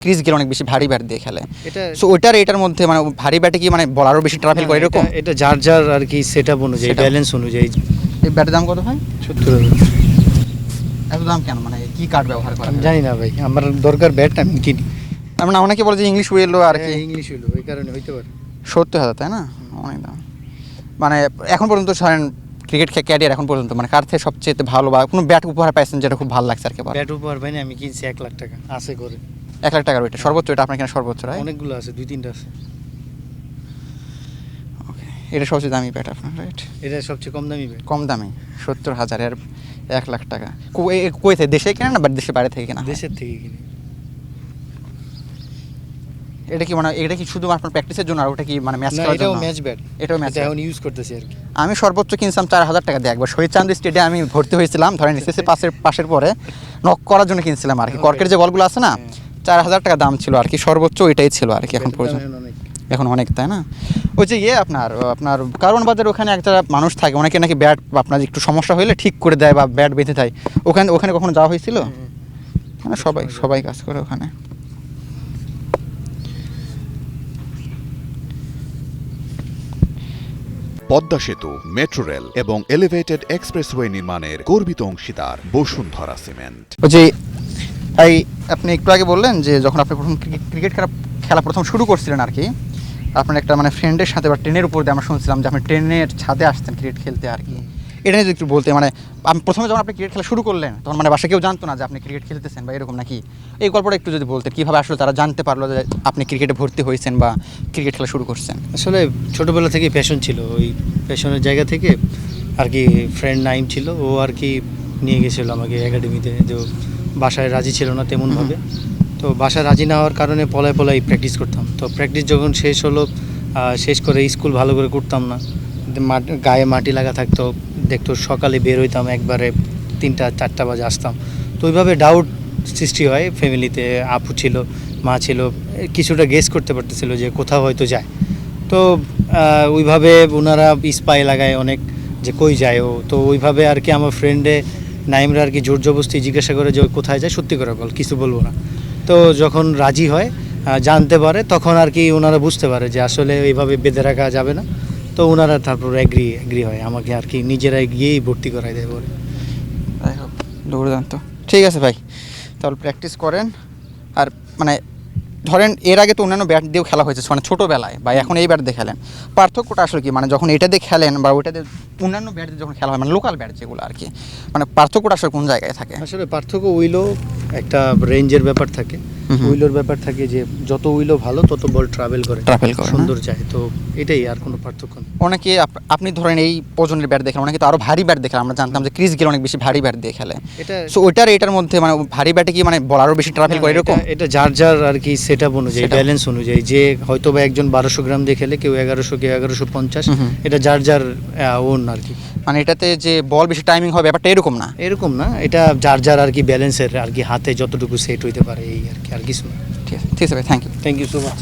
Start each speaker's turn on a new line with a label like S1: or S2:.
S1: Crease গেলে অনেক বেশি ভারী ব্যাট দিয়ে খেলে। এটা সো ওইটার এটার মধ্যে মানে ভারী ব্যাটে কি মানে বলারও বেশি ট্রাভেল করে এরকম?
S2: এটা যার যার আর কি সেটআপ অনুযায়ী, ব্যালেন্স অনুযায়ী।
S1: এই ব্যাটের দাম কত হয়?
S2: 70,000।
S1: এত দাম কেন? মানে কি কাঠ ব্যবহার করা?
S2: আমি জানি না ভাই, আমার দরকার ব্যাট আমি কিনি।
S1: মানে অনেকে বলে যে ইংলিশ উইলো আর কি।
S2: ইংলিশ হইলো ওই কারণে হইতে পারে।
S1: 70,000 তাই না? অনেক দাম। মানে এখন পর্যন্ত ধরেন ক্রিকেট ক্যারিয়ার এখন পর্যন্ত মানে কার থেকে সবচেয়ে ভালো বা কোনো ব্যাট উপহার পাইছেন যেটা খুব ভালো লাগছে আর কি?
S2: ব্যাট উপহার পাইনি, আমি কিনছি 1 লাখ টাকা আছে করে।
S1: 1 লাখ টাকার ওইটা সর্বোচ্চ, এটা আপনার কেনা সর্বোচ্চ রাইট?
S2: অনেকগুলো আছে, 2-3টা আছে।
S1: ওকে, এটা সবচেয়ে দামি ব্যাট আপনার রাইট?
S2: এটা সবচেয়ে কম দামি ব্যাট।
S1: কম দামি 70,000 এর 1 লাখ টাকা। কই থেকে, দেশে কেনা না বা দেশের বাইরে থেকে কেনা?
S2: দেশের থেকে কিনি।
S1: এটা কি মানে এটা কি শুধু আপনার প্র্যাকটিসের জন্য আর ওটা কি মানে ম্যাচ
S2: না,
S1: খেলার জন্য?
S2: এটাও ম্যাচ ব্যাট।
S1: এটাও ম্যাচ
S2: এখন ইউজ করতেছি আর কি।
S1: আমি সর্বোচ্চ কিনছিলাম 4,000 টাকা দিয়ে একবার শহীদ চাঁদ স্টেডিয়ামে আমি ভর্তি হয়েছিলাম, ধরেন এসএসসি পাশের পরে নক করার জন্য কিনছিলাম আর কি। কর্কের যে বলগুলো আছে না, 4,000 টাকা দাম ছিল আর কি, সর্বোচ্চ ওইটাই ছিল আর কি এখন পর্যন্ত। এখন অনেক তাই না? ওই যে আপনার কারওয়ান বাজার ওখানে একটা মানুষ থাকে, অনেকে নাকি ব্যাট আপনার একটু সমস্যা হলে ঠিক করে দেয় বা ব্যাট বেঁধে দেয়, ওখানে কখনো যাওয়া হয়েছিল? মানে সবাই কাজ করে ওখানে।
S3: পদ্মা সেতু, মেট্রো রেল এবং এলিভেটেড এক্সপ্রেসওয়ে নির্মাণের গর্বিত অংশীদার বসুন্ধরা সিমেন্ট।
S1: ওই যে আপনি একটু আগে বললেন যে যখন আপনি প্রথম ক্রিকেট খেলা প্রথম শুরু করছিলেন আর কি, আপনার একটা মানে ফ্রেন্ডের সাথে বা ট্রেনের উপর দিয়ে আমরা শুনছিলাম যে আপনি ট্রেনের ছাদে আসতেন ক্রিকেট খেলতে আর কি। এটা নিয়ে যদি একটু বলতে, মানে প্রথমে যখন আপনি ক্রিকেট খেলা শুরু করলেন তখন মানে বাসায় কেউ জানতো না যে আপনি ক্রিকেট খেলতেছেন বা এরকম নাকি? এই গল্পটা একটু যদি বলতেন, কীভাবে আসলে তারা জানতে পারলো যে আপনি ক্রিকেটে ভর্তি হয়েছেন বা ক্রিকেট খেলা শুরু করছেন?
S2: আসলে ছোটোবেলা থেকেই প্যাশন ছিল, ওই প্যাশনের জায়গা থেকে আর কি। ফ্রেন্ড নাইম ছিল, ও আর কি নিয়ে গেছিলো আমাকে একাডেমিতে, যে বাসায় রাজি ছিল না তেমনভাবে। তো বাসায় রাজি না হওয়ার কারণে পলায় প্র্যাকটিস করতাম। তো প্র্যাকটিস যখন শেষ হলো, শেষ করে স্কুল ভালো করে করতাম না, গায়ে মাটি লাগা থাকতো, দেখতো সকালে বের হইতাম একবারে 3টা-4টা বাজে আসতাম। তো ওইভাবে ডাউট সৃষ্টি হয় ফ্যামিলিতে। আপু ছিল, মা ছিল, কিছুটা গেস করতে পারতেছিল যে কোথাও হয়তো যায়। তো ওইভাবে ওনারা স্পাই লাগায় অনেক যে কই যায় ও। তো ওইভাবে আর কি আমার ফ্রেন্ডে নাইমরা আর কি জোর জবরদস্তি জিজ্ঞাসা করে যে কোথায় যায়, সত্যি করে বল, কিছু বলবো না। তো যখন রাজি হয়, জানতে পারে, তখন আর কি ওনারা বুঝতে পারে যে আসলে এইভাবে বেঁধে রাখা যাবে না। তো ওনারা তারপর এগ্রি হয়, আমাকে আর কি নিজেরাই গিয়েই ভর্তি করাই দেয় বলে।
S1: যাই হোক, দুর্দান্ত। ঠিক আছে ভাই, তাহলে প্র্যাকটিস করেন। আর মানে ধরেন এর আগে তো অন্যান্য ব্যাট দিয়েও খেলা হয়েছে মানে ছোটোবেলায়, বা এখন এই ব্যাট দিয়ে খেলেন, পার্থক্যটা আসলে কি? মানে যখন এটা দিয়ে খেলেন বা ওইটা দিয়ে অন্যান্য ব্যাট দিয়ে যখন খেলা হয়, মানে লোকাল ব্যাট যেগুলো আর কি, মানে পার্থক্যটা আসলে কোন জায়গায় থাকে?
S2: আসলে পার্থক্য উইলো একটা রেঞ্জের ব্যাপার থাকে, উইলোর ব্যাপার থাকে যে যত উইলো ভালো তত বল ট্রাভেল করে সুন্দর যায়। তো এটাই, আর কোনো পার্থক্য নেই।
S1: অনেকে আপনি ধরেন এই ওজনের ব্যাট দেখেন, অনেকে তো আরও ভারী ব্যাট দেখেন, আমরা জানতাম যে ক্রিজ গেলে অনেক বেশি ভারী ব্যাট দিয়ে খেলে।
S2: এটা
S1: সো ওইটার এটার মধ্যে মানে ভারী ব্যাটে কি মানে বলারও বেশি ট্রাভেল করে এরকম?
S2: এটা যার যার আর কি সেটআপ অনুযায়ী, ব্যালেন্স অনুযায়ী। যে হয়তো বা একজন 1200 গ্রাম দিয়ে খেলে, কেউ 1100, কেউ 1150। এটা যার যার ওন আর কি।
S1: মানে এটাতে যে বল বেশি টাইমিং হবে ব্যাপারটা এরকম না?
S2: এরকম না, এটা যার যার আর কি ব্যালেন্সের আর কি, হাতে যতটুকু সেট হইতে পারে এই আর কি, আর কিছু না।
S1: ঠিক আছে ভাই, থ্যাংক ইউ
S2: সো মাচ।